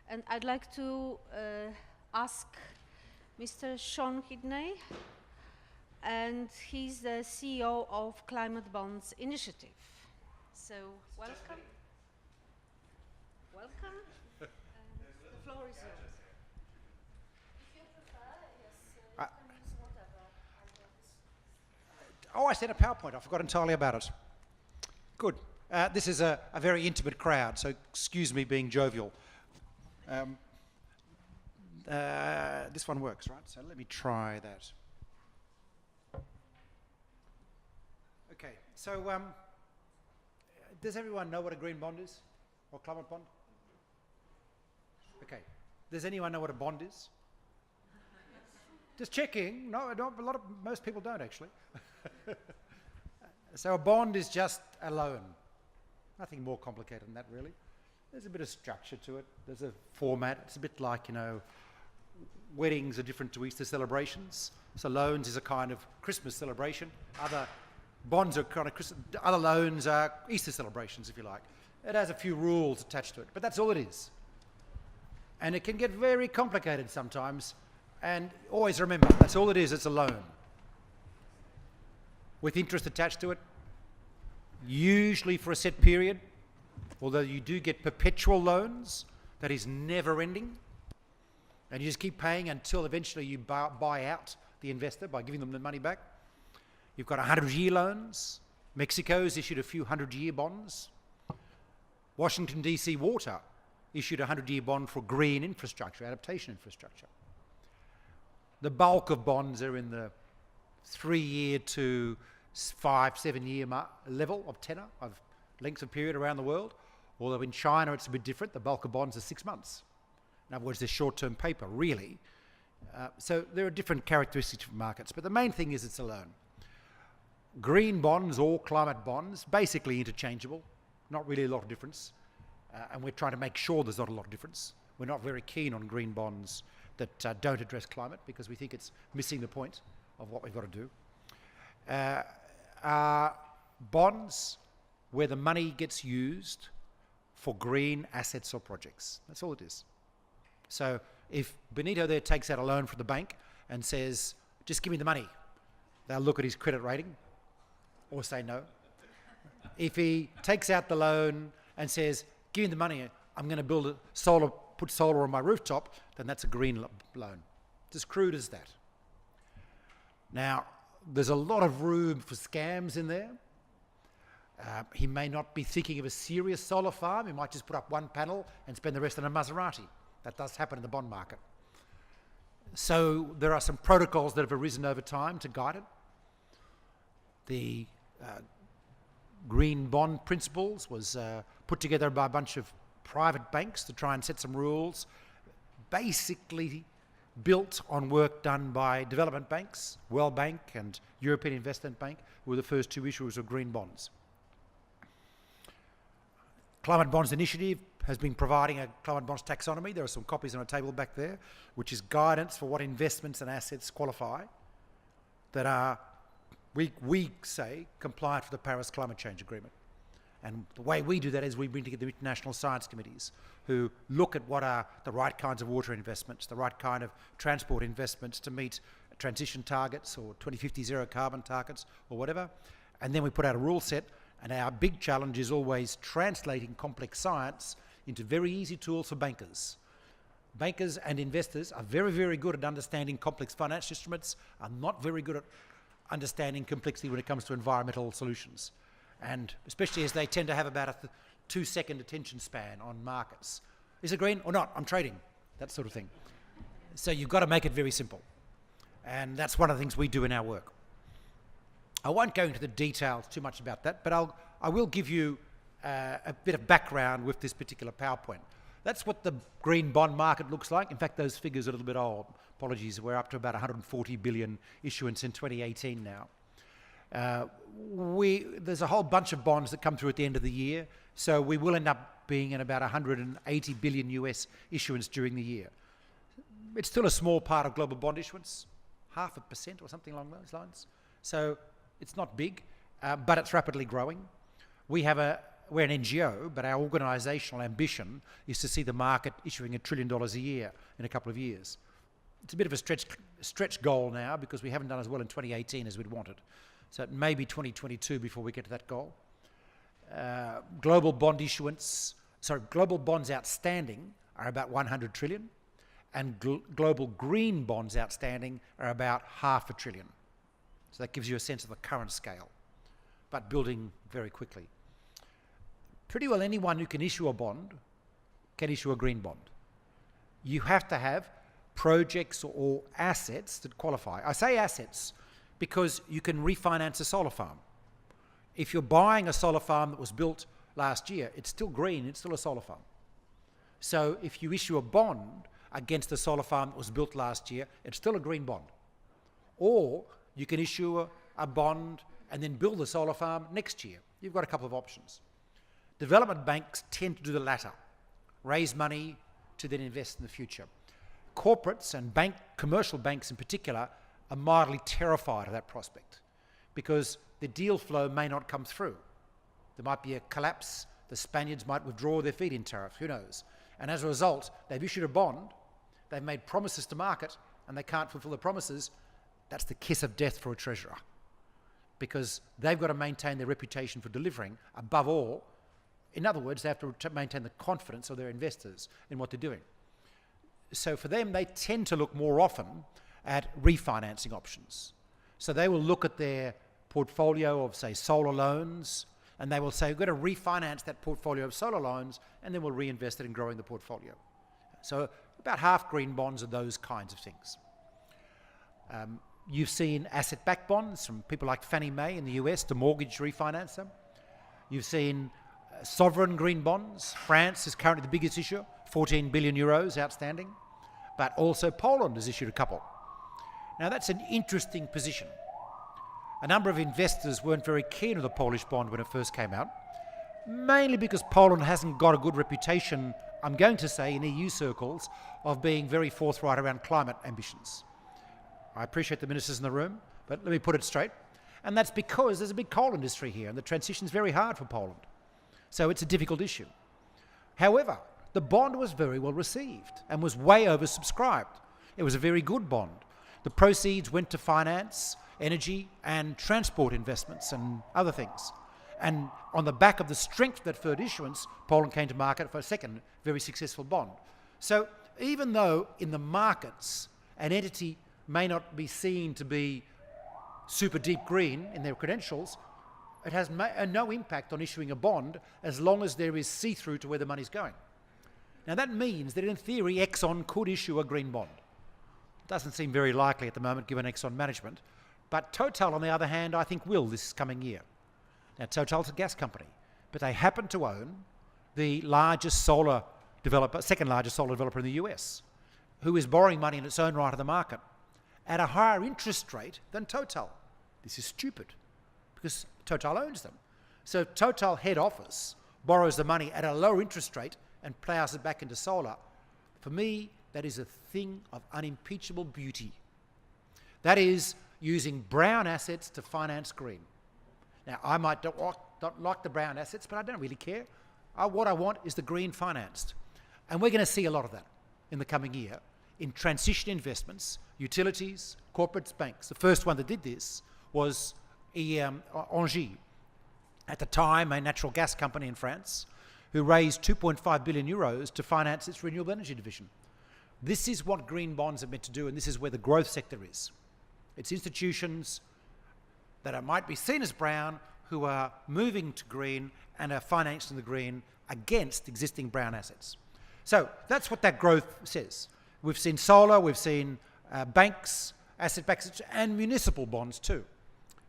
And I'd like to ask Mr. Sean Kidney, and he's the CEO of Climate Bonds Initiative. So, welcome. Welcome. The floor is yours. If you prefer, yes, you can use whatever. Oh, I sent a PowerPoint. I forgot entirely about it. Good. This is a very intimate crowd, so excuse me being jovial. This one works, right? So let me try that. Okay, so does everyone know what a green bond is? Or climate bond? Okay. Does anyone know what a bond is? Just checking. No, most people don't actually. So a bond is just a loan. Nothing more complicated than that, really. There's a bit of structure to it. There's a format. It's a bit like, weddings are different to Easter celebrations. So loans is a kind of Christmas celebration. Other bonds are kind of other loans are Easter celebrations, if you like. It has a few rules attached to it, but that's all it is. And it can get very complicated sometimes. And always remember, that's all it is. It's a loan with interest attached to it, usually for a set period, although you do get perpetual loans that is never ending, and you just keep paying until eventually you buy out the investor by giving them the money back. You've got 100-year loans. Mexico's issued a few 100-year bonds. Washington, D.C. Water issued a 100-year bond for green infrastructure, adaptation infrastructure. The bulk of bonds are in the 3-year to 5-7-year level of tenor, of lengths of period around the world. Although in China it's a bit different. The bulk of bonds are 6 months. In other words, they're short-term paper, really. So there are different characteristics of markets, but the main thing is it's a loan. Green bonds or climate bonds, basically interchangeable, not really a lot of difference. And we're trying to make sure there's not a lot of difference. We're not very keen on green bonds that don't address climate because we think it's missing the point of what we've got to do. Are bonds where the money gets used for green assets or projects. That's all it is. So if Benito there takes out a loan from the bank and says, just give me the money, they'll look at his credit rating or say no. If he takes out the loan and says, give me the money, I'm going to put solar on my rooftop, then that's a green loan. It's as crude as that. Now, there's a lot of room for scams in there. He may not be thinking of a serious solar farm. He might just put up one panel and spend the rest on a Maserati. That does happen in the bond market. So there are some protocols that have arisen over time to guide it. The green bond principles was put together by a bunch of private banks to try and set some rules, basically built on work done by development banks. World Bank and European Investment Bank were the first two issuers of green bonds. Climate Bonds Initiative has been providing a climate bonds taxonomy. There are some copies on a table back there, which is guidance for what investments and assets qualify that are, we say, compliant with the Paris Climate Change Agreement. And the way we do that is we bring together international science committees who look at what are the right kinds of water investments, the right kind of transport investments to meet transition targets or 2050 zero carbon targets or whatever. And then we put out a rule set, and our big challenge is always translating complex science into very easy tools for bankers. Bankers and investors are very, very good at understanding complex financial instruments, are not very good at understanding complexity when it comes to environmental solutions. And especially as they tend to have about a 2-second attention span on markets. Is it green or not? I'm trading. That sort of thing. So you've got to make it very simple. And that's one of the things we do in our work. I won't go into the details too much about that, but I will give you a bit of background with this particular PowerPoint. That's what the green bond market looks like. In fact, those figures are a little bit old. Apologies, we're up to about 140 billion issuance in 2018 now. There's a whole bunch of bonds that come through at the end of the year, so we will end up being in about 180 billion US issuance during the year. It's still a small part of global bond issuance, 0.5% or something along those lines. So it's not big, but it's rapidly growing. We have we're an NGO, but our organisational ambition is to see the market issuing $1 trillion a year in a couple of years. It's a bit of a stretch goal now because we haven't done as well in 2018 as we'd wanted. So it may be 2022 before we get to that goal. Global bonds outstanding are about 100 trillion, and global green bonds outstanding are about $500 billion. So that gives you a sense of the current scale, but building very quickly. Pretty well anyone who can issue a bond can issue a green bond. You have to have projects or assets that qualify. I say assets because you can refinance a solar farm. If you're buying a solar farm that was built last year, it's still green, it's still a solar farm. So if you issue a bond against a solar farm that was built last year, it's still a green bond. Or you can issue a bond and then build a solar farm next year. You've got a couple of options. Development banks tend to do the latter, raise money to then invest in the future. Corporates and commercial banks in particular are mildly terrified of that prospect because the deal flow may not come through. There might be a collapse, the Spaniards might withdraw their feed-in tariff, who knows? And as a result, they've issued a bond, they've made promises to market, and they can't fulfill the promises. That's the kiss of death for a treasurer because they've got to maintain their reputation for delivering above all. In other words, they have to maintain the confidence of their investors in what they're doing. So for them, they tend to look more often at refinancing options. So they will look at their portfolio of, say, solar loans, and they will say, we've got to refinance that portfolio of solar loans, and then we'll reinvest it in growing the portfolio. So about half green bonds are those kinds of things. You've seen asset-backed bonds from people like Fannie Mae in the US to mortgage refinance them. You've seen sovereign green bonds. France is currently the biggest issuer, 14 billion euros outstanding, but also Poland has issued a couple. Now that's an interesting position. A number of investors weren't very keen on the Polish bond when it first came out, mainly because Poland hasn't got a good reputation, I'm going to say, in EU circles of being very forthright around climate ambitions. I appreciate the ministers in the room, but let me put it straight. And that's because there's a big coal industry here and the transition's very hard for Poland. So it's a difficult issue. However, the bond was very well received and was way oversubscribed. It was a very good bond. The proceeds went to finance, energy, and transport investments and other things. And on the back of the strength of that third issuance, Poland came to market for a second very successful bond. So even though in the markets an entity may not be seen to be super deep green in their credentials, it has no impact on issuing a bond as long as there is see-through to where the money's going. Now that means that in theory Exxon could issue a green bond. Doesn't seem very likely at the moment given Exxon management, but Total on the other hand I think will this coming year. Now Total's a gas company, but they happen to own the largest solar developer, second largest solar developer in the US, who is borrowing money in its own right of the market at a higher interest rate than Total. This is stupid because Total owns them. So Total head office borrows the money at a lower interest rate and plows it back into solar. For me, that is a thing of unimpeachable beauty. That is using brown assets to finance green. Now, I might not like the brown assets, but I don't really care. What I want is the green financed. And we're going to see a lot of that in the coming year in transition investments, utilities, corporates, banks. The first one that did this was Engie, at the time a natural gas company in France, who raised 2.5 billion euros to finance its renewable energy division. This is what green bonds are meant to do, and this is where the growth sector is. It's institutions that might be seen as brown who are moving to green and are financing the green against existing brown assets. So that's what that growth says. We've seen solar, we've seen banks, asset-backed, and municipal bonds too.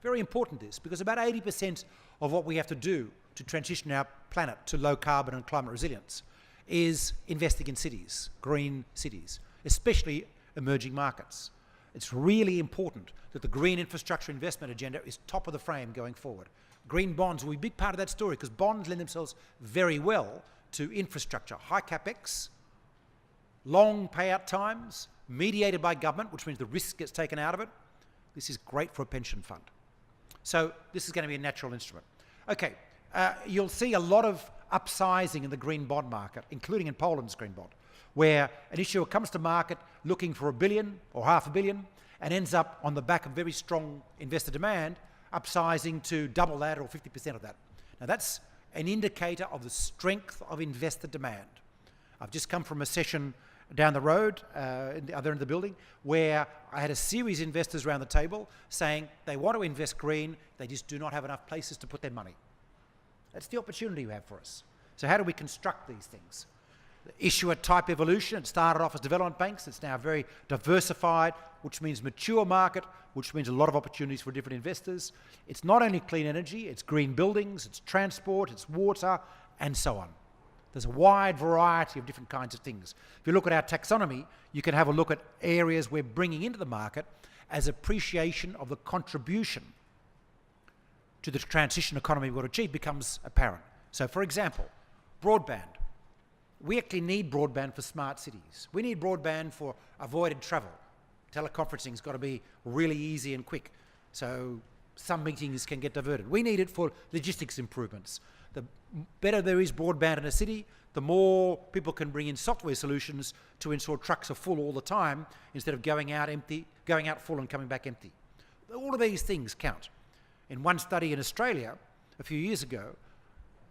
Very important this, because about 80% of what we have to do to transition our planet to low carbon and climate resilience is investing in cities, green cities, especially emerging markets. It's really important that the green infrastructure investment agenda is top of the frame going forward. Green bonds will be a big part of that story because bonds lend themselves very well to infrastructure, high capex, long payout times, mediated by government, which means the risk gets taken out of it. This is great for a pension fund. So this is going to be a natural instrument. Okay, you'll see a lot of upsizing in the green bond market, including in Poland's green bond, where an issuer comes to market looking for $1 billion or $500 million and ends up on the back of very strong investor demand, upsizing to double that or 50% of that. Now that's an indicator of the strength of investor demand. I've just come from a session down the road, in the other end of the building, where I had a series of investors around the table saying they want to invest green, they just do not have enough places to put their money. That's the opportunity we have for us. So how do we construct these things? The issuer type evolution, it started off as development banks, it's now very diversified, which means mature market, which means a lot of opportunities for different investors. It's not only clean energy, it's green buildings, it's transport, it's water, and so on. There's a wide variety of different kinds of things. If you look at our taxonomy, you can have a look at areas we're bringing into the market as appreciation of the contribution to the transition economy we've got to achieve becomes apparent. So, for example, broadband. We actually need broadband for smart cities. We need broadband for avoided travel. Teleconferencing's got to be really easy and quick, so some meetings can get diverted. We need it for logistics improvements. The better there is broadband in a city, the more people can bring in software solutions to ensure trucks are full all the time instead of going out full and coming back empty. All of these things count. In one study in Australia a few years ago,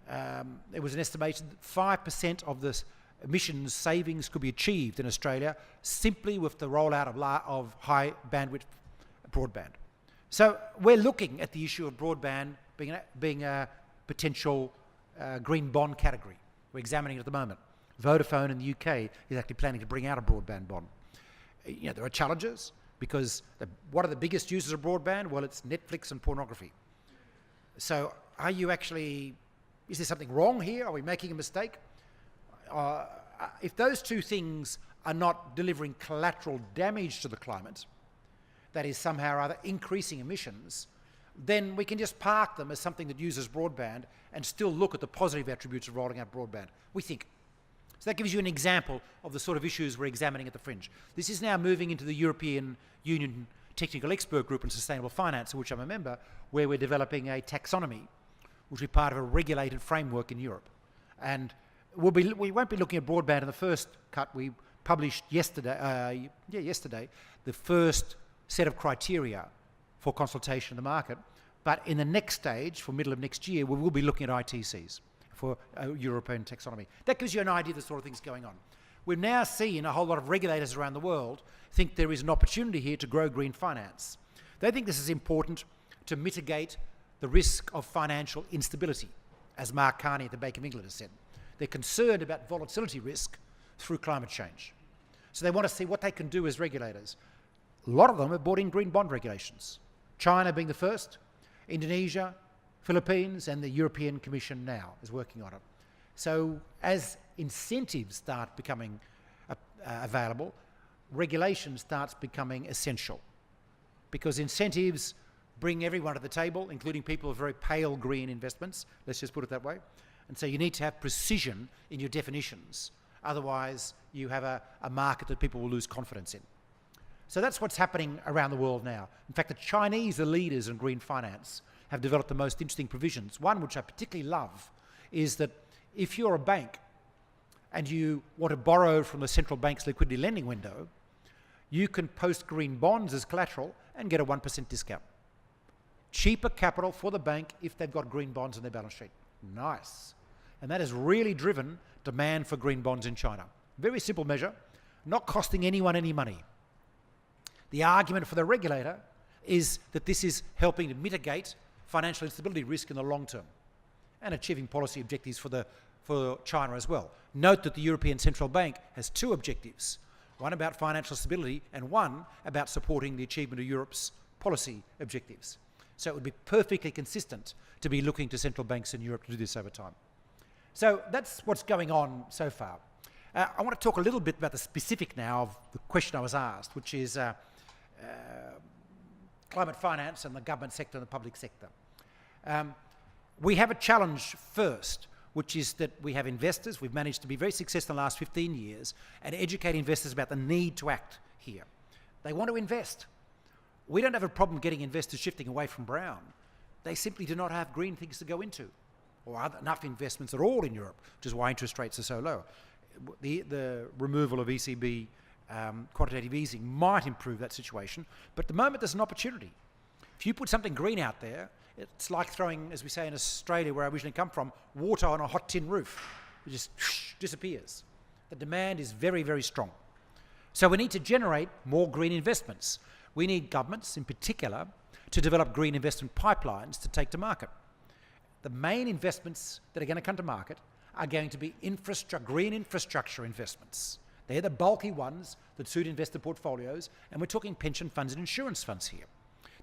there was an estimation that 5% of the emissions savings could be achieved in Australia simply with the rollout of high bandwidth broadband. So we're looking at the issue of broadband being a potential green bond category. We're examining it at the moment. Vodafone in the UK is actually planning to bring out a broadband bond. You know, there are challenges because what are the biggest users of broadband? Well, it's Netflix and pornography. So is there something wrong here? Are we making a mistake? If those two things are not delivering collateral damage to the climate, that is somehow or other increasing emissions, then we can just park them as something that uses broadband and still look at the positive attributes of rolling out broadband, we think. So that gives you an example of the sort of issues we're examining at the fringe. This is now moving into the European Union Technical Expert Group on Sustainable Finance, of which I'm a member, where we're developing a taxonomy, which will be part of a regulated framework in Europe. And we won't be looking at broadband in the first cut. We published yesterday the first set of criteria for consultation in the market. But in the next stage, for middle of next year, we will be looking at ITCs for European taxonomy. That gives you an idea of the sort of things going on. We've now seen a whole lot of regulators around the world think there is an opportunity here to grow green finance. They think this is important to mitigate the risk of financial instability, as Mark Carney at the Bank of England has said. They're concerned about volatility risk through climate change. So they want to see what they can do as regulators. A lot of them have brought in green bond regulations. China being the first, Indonesia, Philippines, and the European Commission now is working on it. So as incentives start becoming available, regulation starts becoming essential, because incentives bring everyone to the table, including people with very pale green investments, let's just put it that way. And so you need to have precision in your definitions. Otherwise, you have a market that people will lose confidence in. So that's what's happening around the world now. In fact, the Chinese, the leaders in green finance, have developed the most interesting provisions. One which I particularly love is that if you're a bank and you want to borrow from the central bank's liquidity lending window, you can post green bonds as collateral and get a 1% discount. Cheaper capital for the bank if they've got green bonds on their balance sheet. Nice. And that has really driven demand for green bonds in China. Very simple measure, not costing anyone any money. The argument for the regulator is that this is helping to mitigate financial instability risk in the long term and achieving policy objectives for China as well. Note that the European Central Bank has two objectives, one about financial stability and one about supporting the achievement of Europe's policy objectives. So it would be perfectly consistent to be looking to central banks in Europe to do this over time. So that's what's going on so far. I want to talk a little bit about the specific now of the question I was asked, which is climate finance and the government sector and the public sector. We have a challenge first, which is that we have investors. We've managed to be very successful in the last 15 years and educate investors about the need to act here. They want to invest. We don't have a problem getting investors shifting away from brown. They simply do not have green things to go into. or enough investments at all in Europe, which is why interest rates are so low. The removal of ECB quantitative easing might improve that situation, but at the moment there's an opportunity. If you put something green out there, it's like throwing, as we say in Australia, where I originally come from, water on a hot tin roof. It just disappears. The demand is very, very strong. So we need to generate more green investments. We need governments, in particular, to develop green investment pipelines to take to market. The main investments that are going to come to market are going to be green infrastructure investments. They're the bulky ones that suit investor portfolios, and we're talking pension funds and insurance funds here.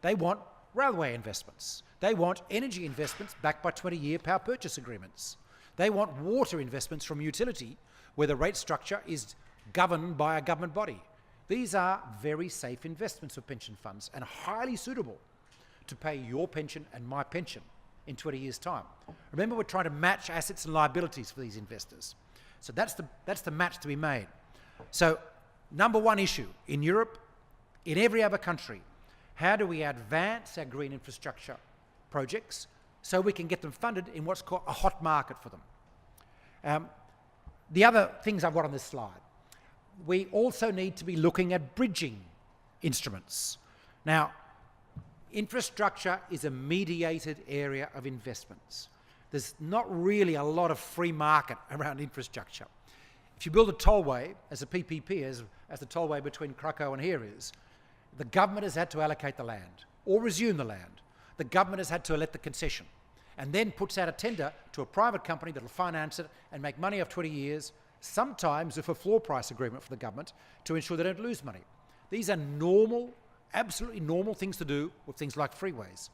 They want railway investments. They want energy investments backed by 20-year power purchase agreements. They want water investments from utility, where the rate structure is governed by a government body. These are very safe investments for pension funds and highly suitable to pay your pension and my pension in 20 years' time. Remember, we're trying to match assets and liabilities for these investors. So that's the match to be made. So, number one issue in Europe, in every other country, how do we advance our green infrastructure projects so we can get them funded in what's called a hot market for them? The other things I've got on this slide, we also need to be looking at bridging instruments. Now, infrastructure is a mediated area of investments. There's not really a lot of free market around infrastructure. If you build a tollway as a PPP, as the tollway between Krakow and here is, the government has had to allocate the land or resume the land. The government has had to let the concession and then puts out a tender to a private company that will finance it and make money after 20 years, sometimes with a floor price agreement for the government to ensure they don't lose money. These are normal, absolutely normal things to do with things like freeways.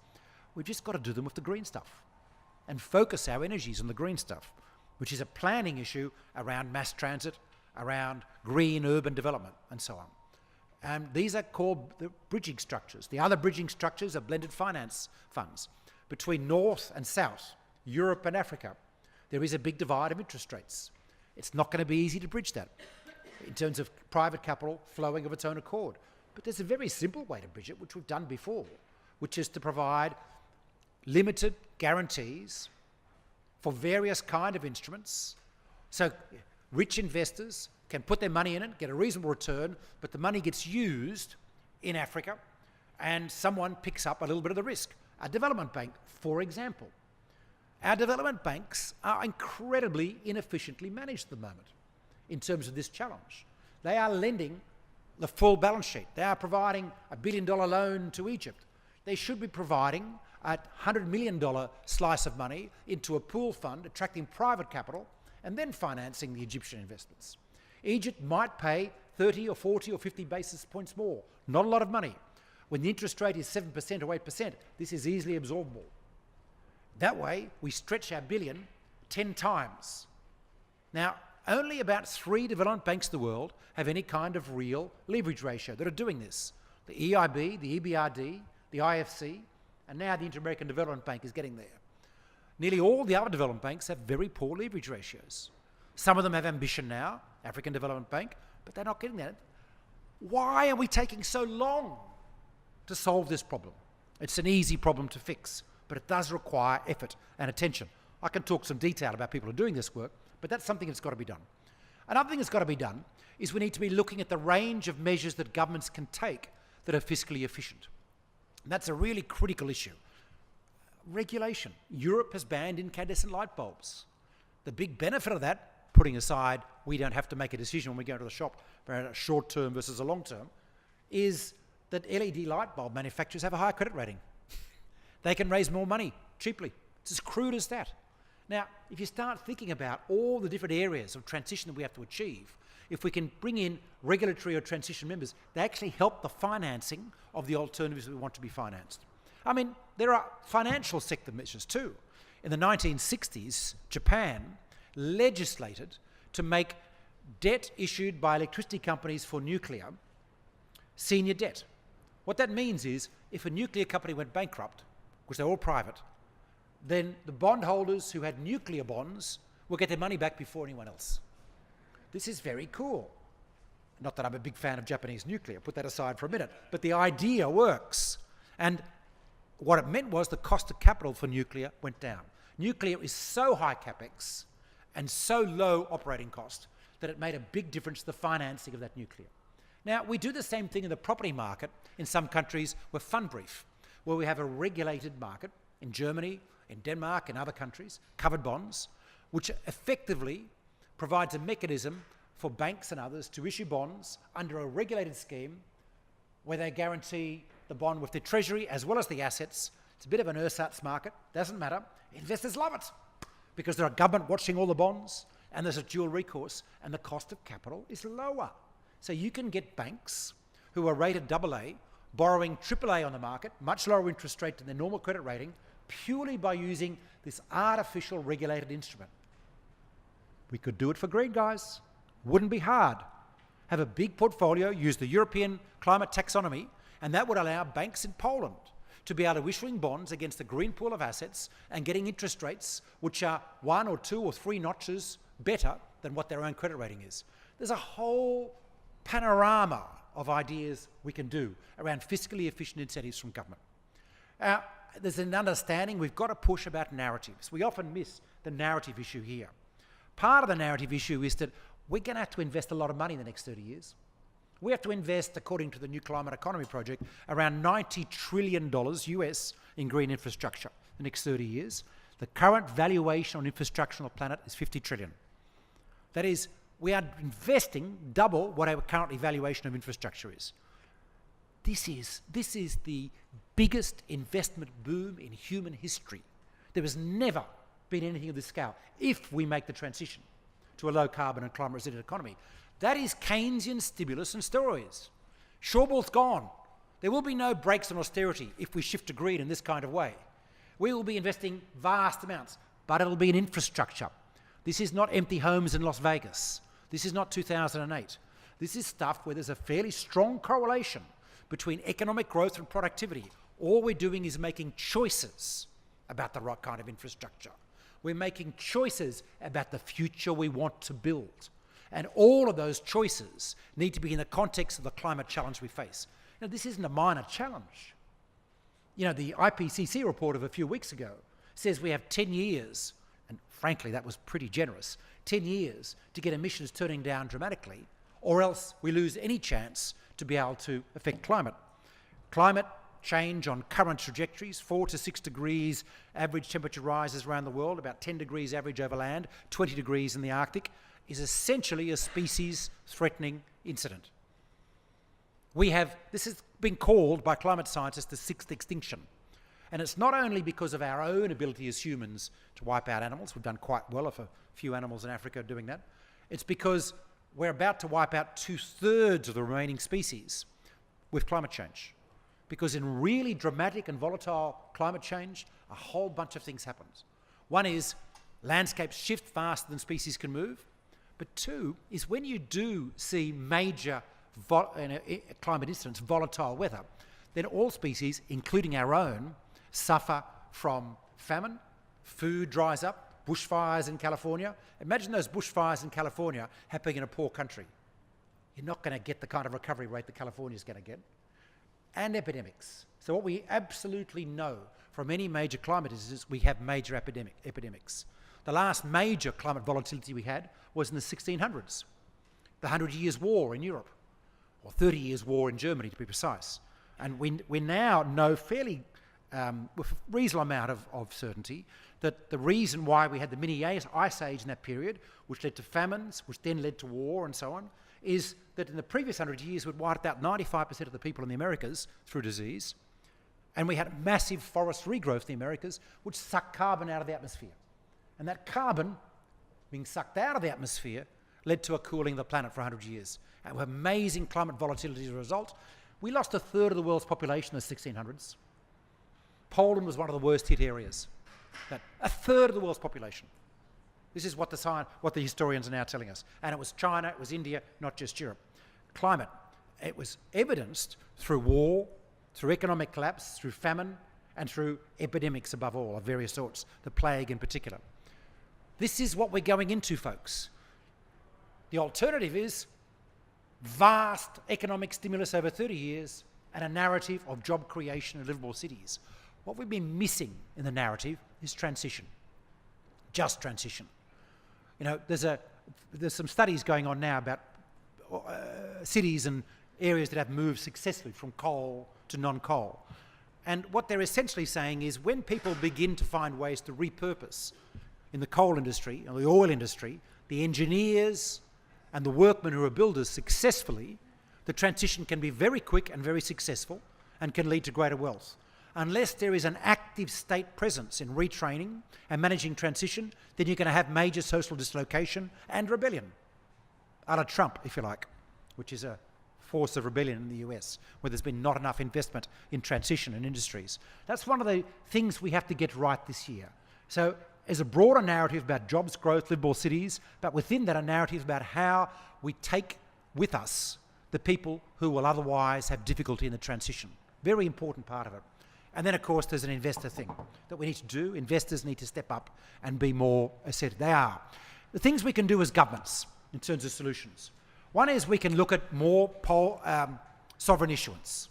We've just got to do them with the green stuff and focus our energies on the green stuff, which is a planning issue around mass transit, around green urban development, and so on. And these are called the bridging structures. The other bridging structures are blended finance funds. Between North and South, Europe and Africa, there is a big divide of interest rates. It's not going to be easy to bridge that in terms of private capital flowing of its own accord. But there's a very simple way to bridge it, which we've done before, which is to provide limited guarantees for various kind of instruments. So rich investors can put their money in it, get a reasonable return, but the money gets used in Africa and someone picks up a little bit of the risk. A development bank, for example. Our development banks are incredibly inefficiently managed at the moment in terms of this challenge. They are lending the full balance sheet. They are providing a $1 billion loan to Egypt. They should be providing a $100 million slice of money into a pool fund, attracting private capital, and then financing the Egyptian investments. Egypt might pay 30 or 40 or 50 basis points more. Not a lot of money. When the interest rate is 7% or 8%, this is easily absorbable. That way, we stretch our billion 10 times. Now, only about 3 development banks in the world have any kind of real leverage ratio that are doing this. The EIB, the EBRD, the IFC, and now the Inter-American Development Bank is getting there. Nearly all the other development banks have very poor leverage ratios. Some of them have ambition now, African Development Bank, but they're not getting that. Why are we taking so long to solve this problem? It's an easy problem to fix, but it does require effort and attention. I can talk some detail about people who are doing this work, but that's something that's got to be done. Another thing that's got to be done is we need to be looking at the range of measures that governments can take that are fiscally efficient. And that's a really critical issue. Regulation. Europe has banned incandescent light bulbs. The big benefit of that, putting aside we don't have to make a decision when we go to the shop for a short term versus a long term, is that LED light bulb manufacturers have a higher credit rating. They can raise more money cheaply. It's as crude as that. Now, if you start thinking about all the different areas of transition that we have to achieve, if we can bring in regulatory or transition members, they actually help the financing of the alternatives that we want to be financed. I mean, there are financial sector measures too. In the 1960s, Japan legislated to make debt issued by electricity companies for nuclear senior debt. What that means is, if a nuclear company went bankrupt, because they're all private, then the bondholders who had nuclear bonds will get their money back before anyone else. This is very cool. Not that I'm a big fan of Japanese nuclear, put that aside for a minute, but the idea works. And what it meant was the cost of capital for nuclear went down. Nuclear is so high capex and so low operating cost that it made a big difference to the financing of that nuclear. Now, we do the same thing in the property market in some countries with Pfandbrief, where we have a regulated market in Germany, in Denmark, and other countries, covered bonds, which effectively provides a mechanism for banks and others to issue bonds under a regulated scheme where they guarantee the bond with the treasury as well as the assets. It's a bit of an ersatz market, doesn't matter. Investors love it because there are government watching all the bonds and there's a dual recourse and the cost of capital is lower. So you can get banks who are rated AA borrowing AAA on the market, much lower interest rate than their normal credit rating, purely by using this artificial regulated instrument. We could do it for green, guys. Wouldn't be hard. Have a big portfolio, use the European climate taxonomy, and that would allow banks in Poland to be able to issuing bonds against the green pool of assets and getting interest rates which are 1 or 2 or 3 notches better than what their own credit rating is. There's a whole panorama of ideas we can do around fiscally efficient incentives from government. There's an understanding we've got to push about narratives. We often miss the narrative issue here. Part of the narrative issue is that we're going to have to invest a lot of money in the next 30 years. We have to invest, according to the New Climate Economy Project, around $90 trillion US in green infrastructure the next 30 years. The current valuation on infrastructure on the planet is $50 trillion. That is, we are investing double what our current valuation of infrastructure is. This is the biggest investment boom in human history. There has never been anything of this scale if we make the transition to a low carbon and climate resilient economy. That is Keynesian stimulus and steroids. Shawball's gone. There will be no brakes on austerity if we shift to green in this kind of way. We will be investing vast amounts, but it'll be in infrastructure. This is not empty homes in Las Vegas. This is not 2008. This is stuff where there's a fairly strong correlation between economic growth and productivity. All we're doing is making choices about the right kind of infrastructure. We're making choices about the future we want to build. And all of those choices need to be in the context of the climate challenge we face. Now, this isn't a minor challenge. You know, the IPCC report of a few weeks ago says we have 10 years, and frankly, that was pretty generous, 10 years to get emissions turning down dramatically, or else we lose any chance to be able to affect climate. Climate change on current trajectories, 4 to 6 degrees average temperature rises around the world, about 10 degrees average over land, 20 degrees in the Arctic, is essentially a species-threatening incident. This has been called by climate scientists the sixth extinction. And it's not only because of our own ability as humans to wipe out animals, we've done quite well of a few animals in Africa doing that, it's because we're about to wipe out 2/3 of the remaining species with climate change. Because in really dramatic and volatile climate change, a whole bunch of things happen. One is landscapes shift faster than species can move. But 2 is when you do see major climate incidents, volatile weather, then all species, including our own, suffer from famine, food dries up, bushfires in California. Imagine those bushfires in California happening in a poor country. You're not going to get the kind of recovery rate that California is going to get. And epidemics. So what we absolutely know from any major climate is we have major epidemics. The last major climate volatility we had was in the 1600s, the 100 Years' War in Europe, or 30 Years' War in Germany to be precise. And we now know fairly, with a reasonable amount of certainty, that the reason why we had the mini ice age in that period, which led to famines, which then led to war and so on, is that in the previous 100 years we'd wiped out 95% of the people in the Americas through disease, and we had massive forest regrowth in the Americas, which sucked carbon out of the atmosphere. And that carbon being sucked out of the atmosphere led to a cooling of the planet for 100 years. And with amazing climate volatility as a result, we lost 1/3 of the world's population in the 1600s. Poland was one of the worst hit areas. That 1/3 of the world's population. This is what the historians are now telling us. And it was China, it was India, not just Europe. Climate, it was evidenced through war, through economic collapse, through famine, and through epidemics above all, of various sorts, the plague in particular. This is what we're going into, folks. The alternative is vast economic stimulus over 30 years and a narrative of job creation and livable cities. What we've been missing in the narrative is transition. just transition. You know, there's some studies going on now about cities and areas that have moved successfully from coal to non-coal. And what they're essentially saying is when people begin to find ways to repurpose in the coal industry or the oil industry, the engineers and the workmen who are builders successfully, the transition can be very quick and very successful and can lead to greater wealth. Unless there is an active state presence in retraining and managing transition, then you're going to have major social dislocation and rebellion. A la Trump, if you like, which is a force of rebellion in the US, where there's been not enough investment in transition and industries. That's one of the things we have to get right this year. So there's a broader narrative about jobs growth, livable cities, but within that a narrative about how we take with us the people who will otherwise have difficulty in the transition. Very important part of it. And then, of course, there's an investor thing that we need to do. Investors need to step up and be more assertive. They are. The things we can do as governments in terms of solutions. One is we can look at more sovereign issuance.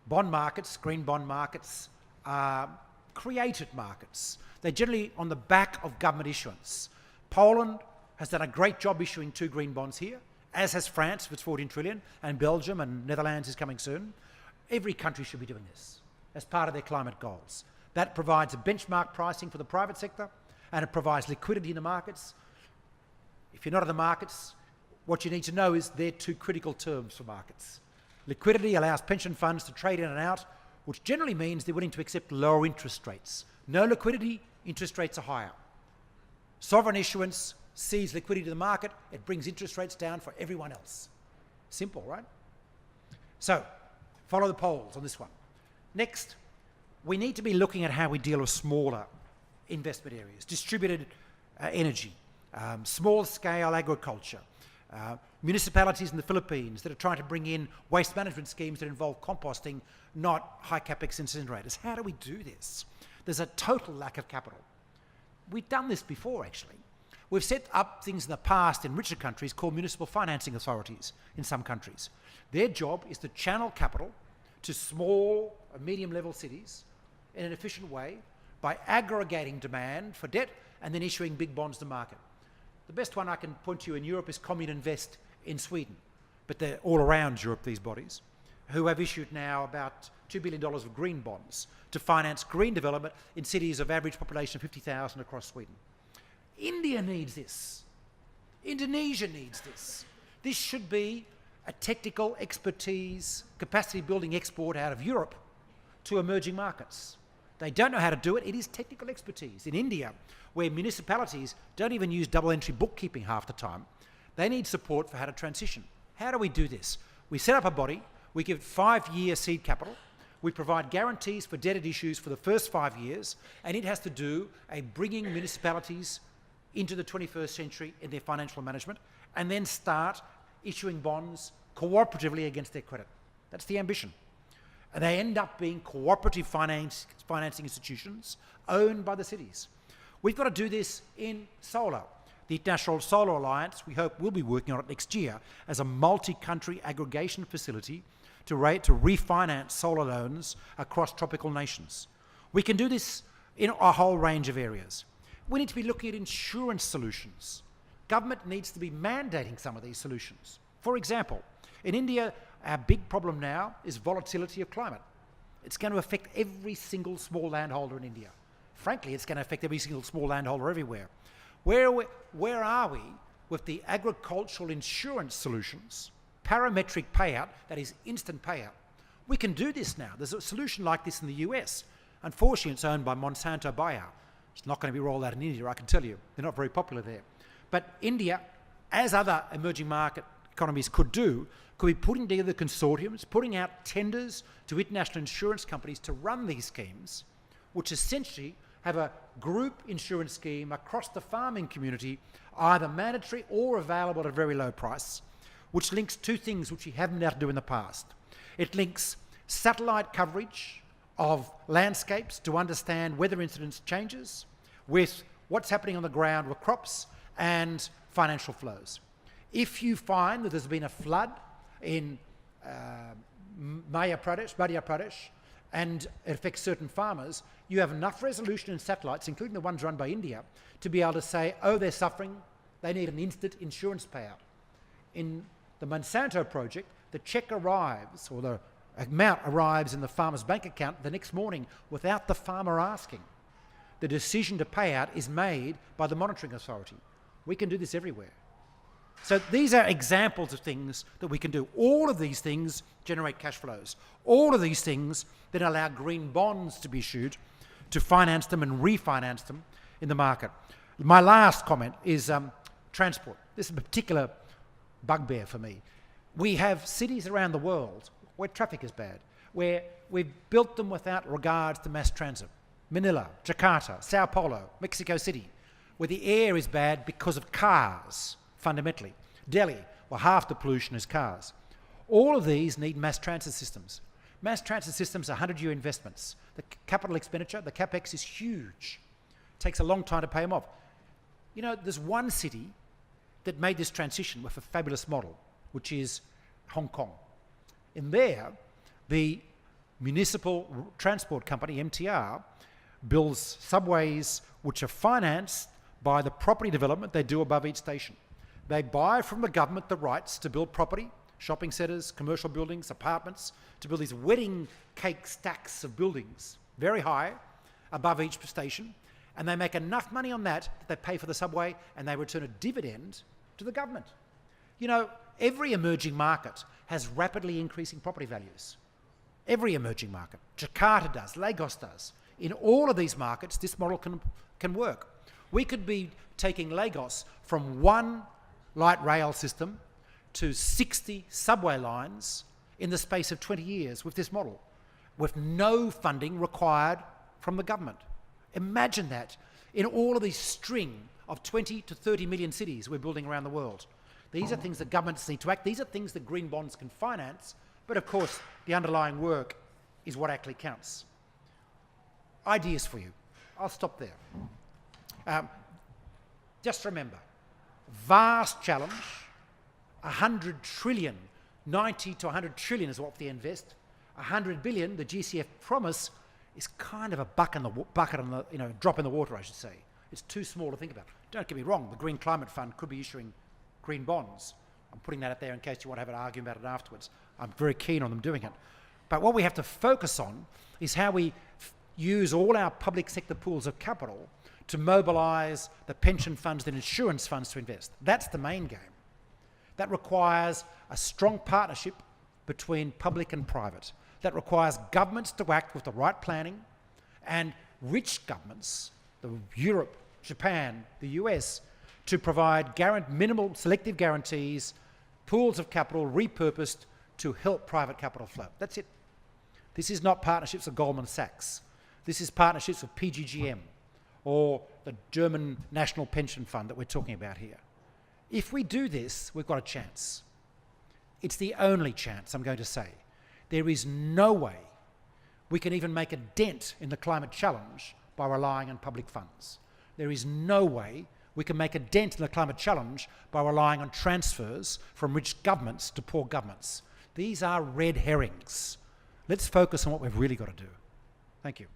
Bond markets, green bond markets, are created markets. They're generally on the back of government issuance. Poland has done a great job issuing 2 green bonds here, as has France with 14 trillion, and Belgium and Netherlands is coming soon. Every country should be doing this as part of their climate goals. That provides a benchmark pricing for the private sector, and it provides liquidity in the markets. If you're not in the markets, what you need to know is they're 2 critical terms for markets. Liquidity allows pension funds to trade in and out, which generally means they're willing to accept lower interest rates. No liquidity, interest rates are higher. Sovereign issuance sees liquidity to the market, it brings interest rates down for everyone else. Simple, right? So, follow the polls on this one. Next, we need to be looking at how we deal with smaller investment areas, distributed energy, small-scale agriculture, municipalities in the Philippines that are trying to bring in waste management schemes that involve composting, not high capex incinerators. How do we do this? There's a total lack of capital. We've done this before, actually. We've set up things in the past in richer countries called municipal financing authorities in some countries. Their job is to channel capital to small and medium-level cities in an efficient way by aggregating demand for debt and then issuing big bonds to market. The best one I can point to in Europe is Kommuninvest in Sweden, but they're all around Europe, these bodies, who have issued now about $2 billion of green bonds to finance green development in cities of average population of 50,000 across Sweden. India needs this. Indonesia needs this. This should be a technical expertise, capacity building export out of Europe to emerging markets. They don't know how to do it. It is technical expertise. In India, where municipalities don't even use double entry bookkeeping half the time, they need support for how to transition. How do we do this? We set up a body, we give 5-year seed capital, we provide guarantees for debted issues for the first 5 years, and it has to do a bringing municipalities into the 21st century in their financial management, and then start issuing bonds cooperatively against their credit. That's the ambition. And they end up being cooperative financing institutions owned by the cities. We've got to do this in solar. The International Solar Alliance, we hope, will be working on it next year as a multi-country aggregation facility to refinance solar loans across tropical nations. We can do this in a whole range of areas. We need to be looking at insurance solutions. Government needs to be mandating some of these solutions. For example, in India, our big problem now is volatility of climate. It's going to affect every single small landholder in India. Frankly, it's going to affect every single small landholder everywhere. Where are we with the agricultural insurance solutions, parametric payout, that is instant payout? We can do this now. There's a solution like this in the US. Unfortunately, it's owned by Monsanto Bayer. It's not going to be rolled out in India, I can tell you. They're not very popular there. But India, as other emerging market economies could do, could be putting together consortiums, putting out tenders to international insurance companies to run these schemes, which essentially have a group insurance scheme across the farming community, either mandatory or available at a very low price, which links 2 things which we haven't been able to do in the past. It links satellite coverage of landscapes to understand weather incidence changes with what's happening on the ground with crops and financial flows. If you find that there's been a flood in Madhya Pradesh, and it affects certain farmers, you have enough resolution in satellites, including the ones run by India, to be able to say, oh, they're suffering, they need an instant insurance payout. In the Monsanto project, the check arrives, or the amount arrives in the farmer's bank account the next morning without the farmer asking. The decision to pay out is made by the monitoring authority. We can do this everywhere. So these are examples of things that we can do. All of these things generate cash flows. All of these things then allow green bonds to be issued to finance them and refinance them in the market. My last comment is transport. This is a particular bugbear for me. We have cities around the world where traffic is bad, where we've built them without regards to mass transit. Manila, Jakarta, Sao Paulo, Mexico City, where the air is bad because of cars, fundamentally. Delhi, where half the pollution is cars. All of these need mass transit systems. Mass transit systems are 100-year investments. The capital expenditure, the capex, is huge. It takes a long time to pay them off. You know, there's one city that made this transition with a fabulous model, which is Hong Kong. In there, the municipal transport company, MTR, builds subways which are financed by the property development they do above each station. They buy from the government the rights to build property, shopping centres, commercial buildings, apartments, to build these wedding cake stacks of buildings, very high, above each station, and they make enough money on that that they pay for the subway and they return a dividend to the government. You know, every emerging market has rapidly increasing property values. Every emerging market. Jakarta does, Lagos does. In all of these markets, this model can work. We could be taking Lagos from one light rail system to 60 subway lines in the space of 20 years with this model, with no funding required from the government. Imagine that in all of this string of 20 to 30 million cities we're building around the world. These are things that governments need to act. These are things that green bonds can finance, but of course the underlying work is what actually counts. Ideas for you. I'll stop there. Just remember, vast challenge, 100 trillion, 90 to 100 trillion is what they invest. 100 billion, the GCF promise, is kind of a drop in the water, I should say. It's too small to think about. Don't get me wrong, the Green Climate Fund could be issuing green bonds. I'm putting that out there in case you want to have an argument about it afterwards. I'm very keen on them doing it. But what we have to focus on is how we use all our public sector pools of capital to mobilise the pension funds and insurance funds to invest. That's the main game. That requires a strong partnership between public and private. That requires governments to act with the right planning, and rich governments, Europe, Japan, the US, to provide minimal selective guarantees, pools of capital repurposed to help private capital flow. That's it. This is not partnerships with Goldman Sachs. This is partnerships with PGGM or the German National Pension Fund that we're talking about here. If we do this, we've got a chance. It's the only chance, I'm going to say. There is no way we can even make a dent in the climate challenge by relying on public funds. There is no way we can make a dent in the climate challenge by relying on transfers from rich governments to poor governments. These are red herrings. Let's focus on what we've really got to do. Thank you.